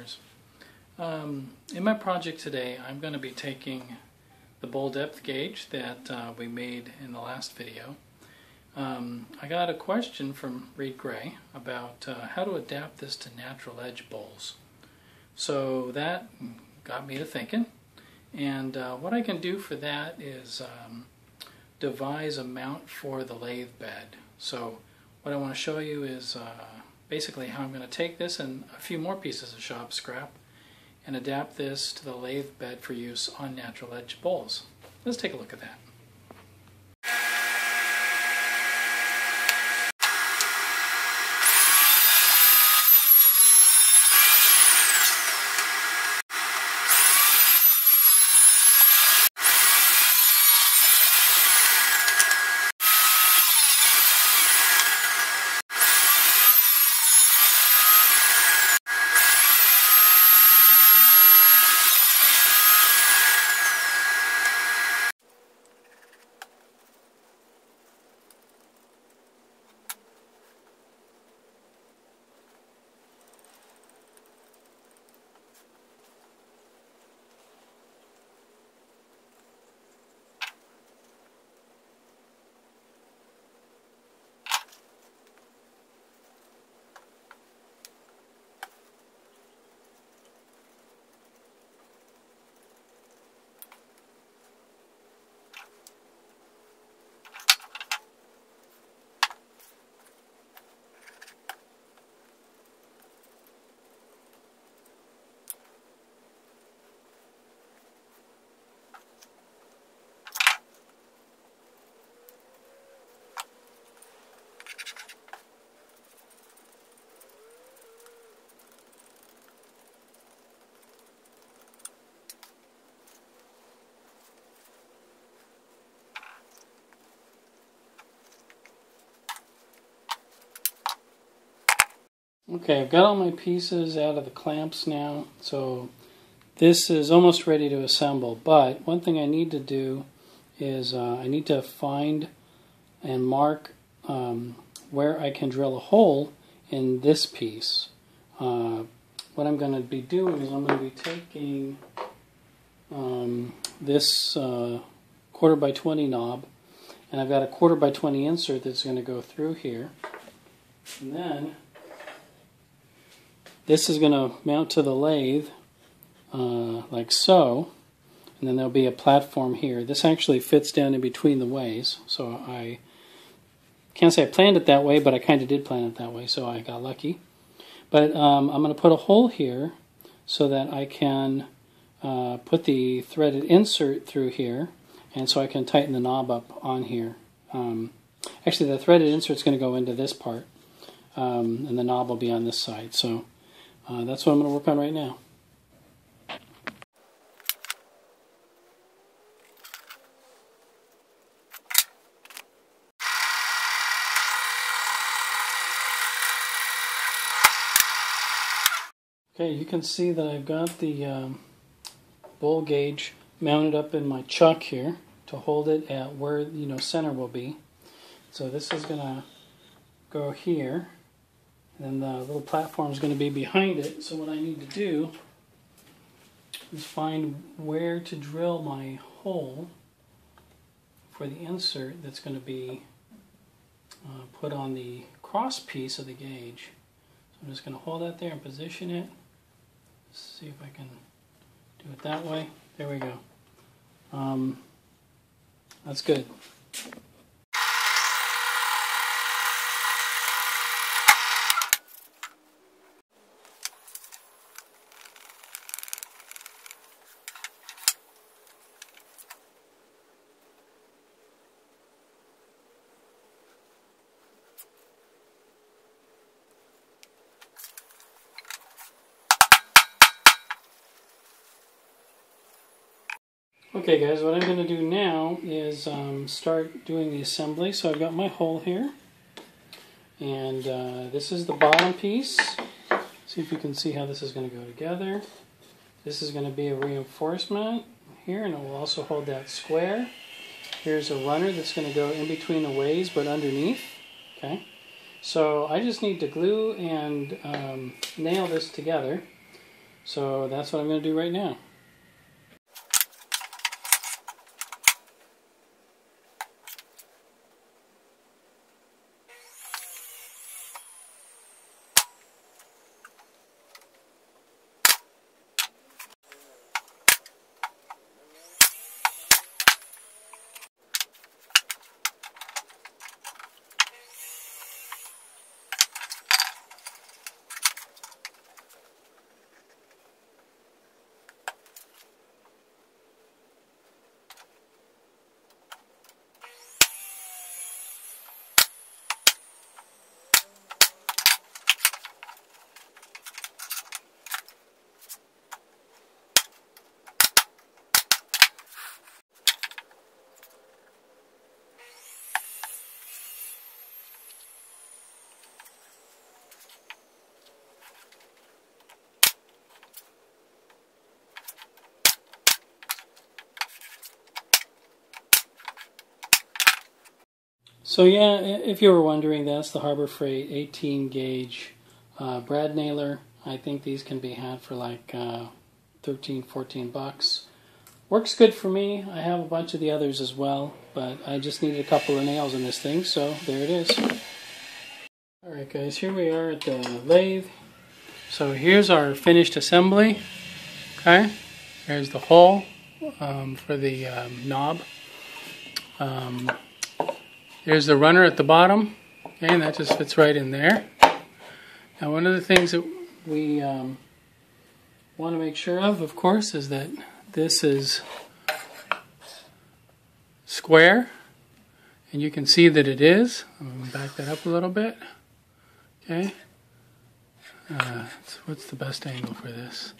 listeners. In my project today, I'm going to be taking the bowl depth gauge that we made in the last video. I got a question from Reed Gray about how to adapt this to natural edge bowls. So that got me to thinking, and what I can do for that is devise a mount for the lathe bed. So what I want to show you is basically how I'm going to take this and a few more pieces of shop scrap and adapt this to the lathe bed for use on natural edge bowls. Let's take a look at that. Okay, I've got all my pieces out of the clamps now, so this is almost ready to assemble. But one thing I need to do is I need to find and mark where I can drill a hole in this piece. What I'm going to be doing is I'm going to be taking this 1/4 by 20 knob, and I've got a 1/4 by 20 insert that's going to go through here, and then this is going to mount to the lathe like so, and then there'll be a platform here. This actually fits down in between the ways, so I can't say I planned it that way, but I kind of did plan it that way, so I got lucky. But I'm going to put a hole here so that I can put the threaded insert through here, and so I can tighten the knob up on here. Actually, the threaded insert is going to go into this part, and the knob will be on this side. So that's what I'm going to work on right now. Okay, you can see that I've got the bowl gauge mounted up in my chuck here to hold it at where center will be. So this is going to go here, and the little platform is going to be behind it. So what I need to do is find where to drill my hole for the insert that's going to be put on the cross piece of the gauge. So I'm just going to hold that there and position it. See if I can do it that way. There we go. That's good. Okay guys, what I'm going to do now is start doing the assembly. So I've got my hole here, and this is the bottom piece. See if you can see how this is going to go together. This is going to be a reinforcement here, and it will also hold that square. Here's a runner that's going to go in between the ways but underneath. Okay, so I just need to glue and nail this together. So that's what I'm going to do right now. So yeah, if you were wondering, that's the Harbor Freight 18 gauge brad nailer. I think these can be had for like 13, 14 bucks. Works good for me. I have a bunch of the others as well, but I just needed a couple of nails in this thing, so there it is. Alright guys, here we are at the lathe. So here's our finished assembly. Okay, there's the hole for the knob. There's the runner at the bottom, okay, and that just fits right in there. Now one of the things that we want to make sure of course, is that this is square, and you can see that it is. I'm going to back that up a little bit. Okay, so what's the best angle for this?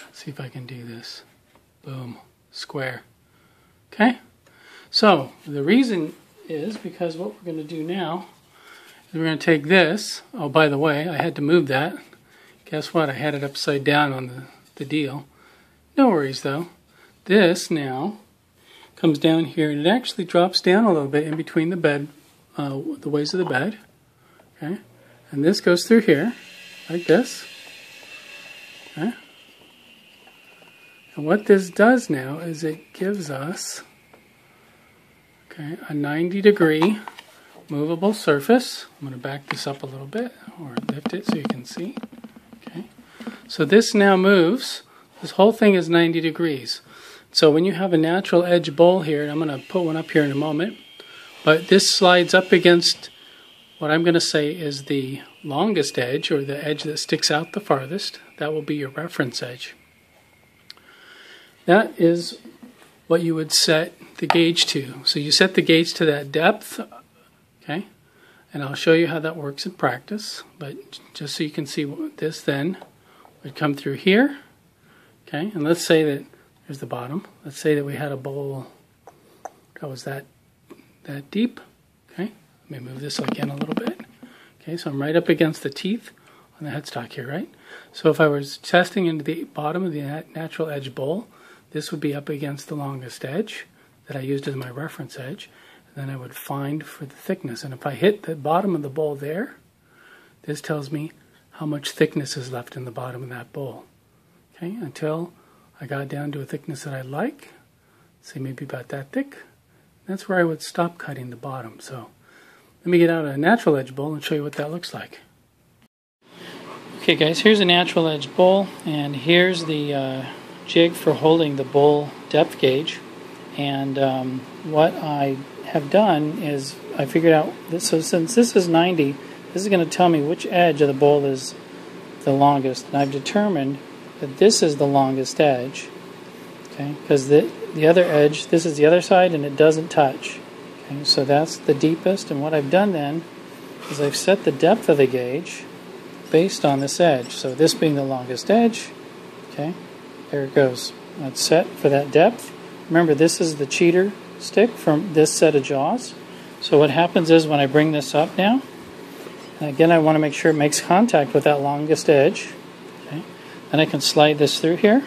Let's see if I can do this. Boom, square. Okay, so the reason is because what we're going to do now is we're going to take this. Oh, by the way, I had to move that. Guess what? I had it upside down on the deal. No worries though. This now comes down here, and it actually drops down a little bit in between the bed, the ways of the bed. Okay, and this goes through here like this. Okay, and what this does now is it gives us a 90-degree movable surface. I'm going to back this up a little bit, or lift it so you can see. Okay, so this now moves. This whole thing is 90 degrees. So when you have a natural edge bowl here, and I'm going to put one up here in a moment, but this slides up against what I'm going to say is the longest edge, or the edge that sticks out the farthest. That will be your reference edge. That is what you would set the gauge to. So you set the gauge to that depth, okay? And I'll show you how that works in practice, but just so you can see what this then would come through here, okay? And let's say that, here's the bottom, let's say that we had a bowl that was that deep, okay? Let me move this again a little bit. Okay, so I'm right up against the teeth on the headstock here, right? So if I was testing into the bottom of the natural edge bowl, this would be up against the longest edge that I used as my reference edge. And then I would find for the thickness. And if I hit the bottom of the bowl there, this tells me how much thickness is left in the bottom of that bowl. Okay, until I got down to a thickness that I like, say maybe about that thick. That's where I would stop cutting the bottom. So let me get out a natural edge bowl and show you what that looks like. Okay guys, here's a natural edge bowl, and here's the jig for holding the bowl depth gauge. And what I have done is I figured out this, so since this is 90, this is going to tell me which edge of the bowl is the longest, and I've determined that this is the longest edge, okay, because the other edge, this is the other side and it doesn't touch. Okay, so that's the deepest, and what I've done then is I've set the depth of the gauge based on this edge. So this being the longest edge, okay, there it goes. That's set for that depth. Remember, this is the cheater stick from this set of jaws. So what happens is when I bring this up now, and again I want to make sure it makes contact with that longest edge. Okay, then I can slide this through here.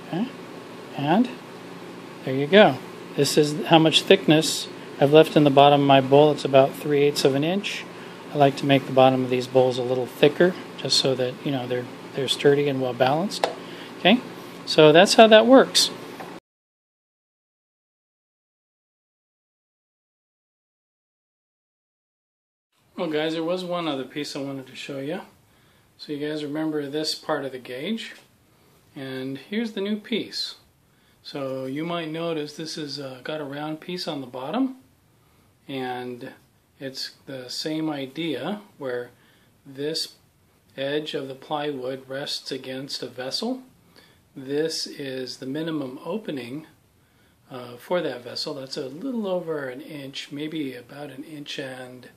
Okay, and there you go. This is how much thickness I've left in the bottom of my bowl. It's about 3/8 of an inch. I like to make the bottom of these bowls a little thicker, just so that, you know, they're they're sturdy and well balanced. Okay, so that's how that works. Well guys, there was one other piece I wanted to show you. So you guys remember this part of the gauge, and here's the new piece. So you might notice this has got a round piece on the bottom, and it's the same idea where this edge of the plywood rests against a vessel. This is the minimum opening for that vessel. That's a little over an inch, maybe about 1.25 inches.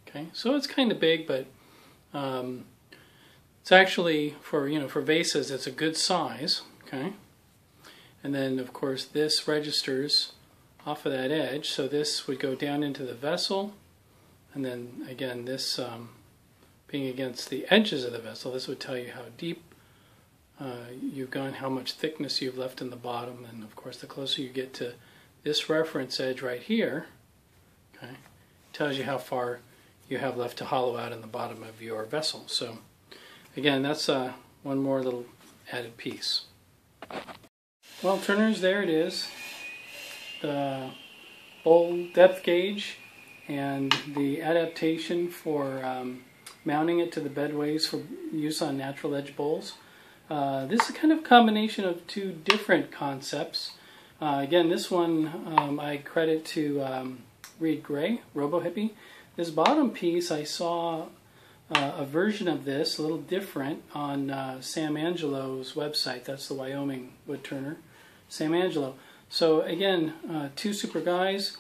Okay, so it's kind of big, but it's actually for vases, it's a good size. Okay, and then of course this registers off of that edge, so this would go down into the vessel, and then again this being against the edges of the vessel, this would tell you how deep you've gone, how much thickness you've left in the bottom, and of course the closer you get to this reference edge right here, okay, tells you how far you have left to hollow out in the bottom of your vessel. So again, that's one more little added piece. Well, Turners, there it is. The bowl depth gauge and the adaptation for mounting it to the bedways for use on natural edge bowls. This is kind of a combination of two different concepts. Again, this one I credit to Reed Gray, Robo Hippie. This bottom piece, I saw a version of this, a little different, on Sam Angelo's website. That's the Wyoming wood turner, Sam Angelo. So again, two super guys.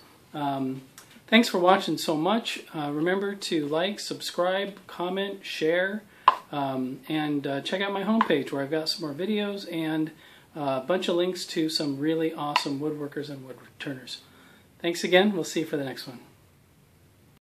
Thanks for watching so much. Remember to like, subscribe, comment, share, and check out my homepage where I've got some more videos and a bunch of links to some really awesome woodworkers and wood turners. Thanks again. We'll see you for the next one.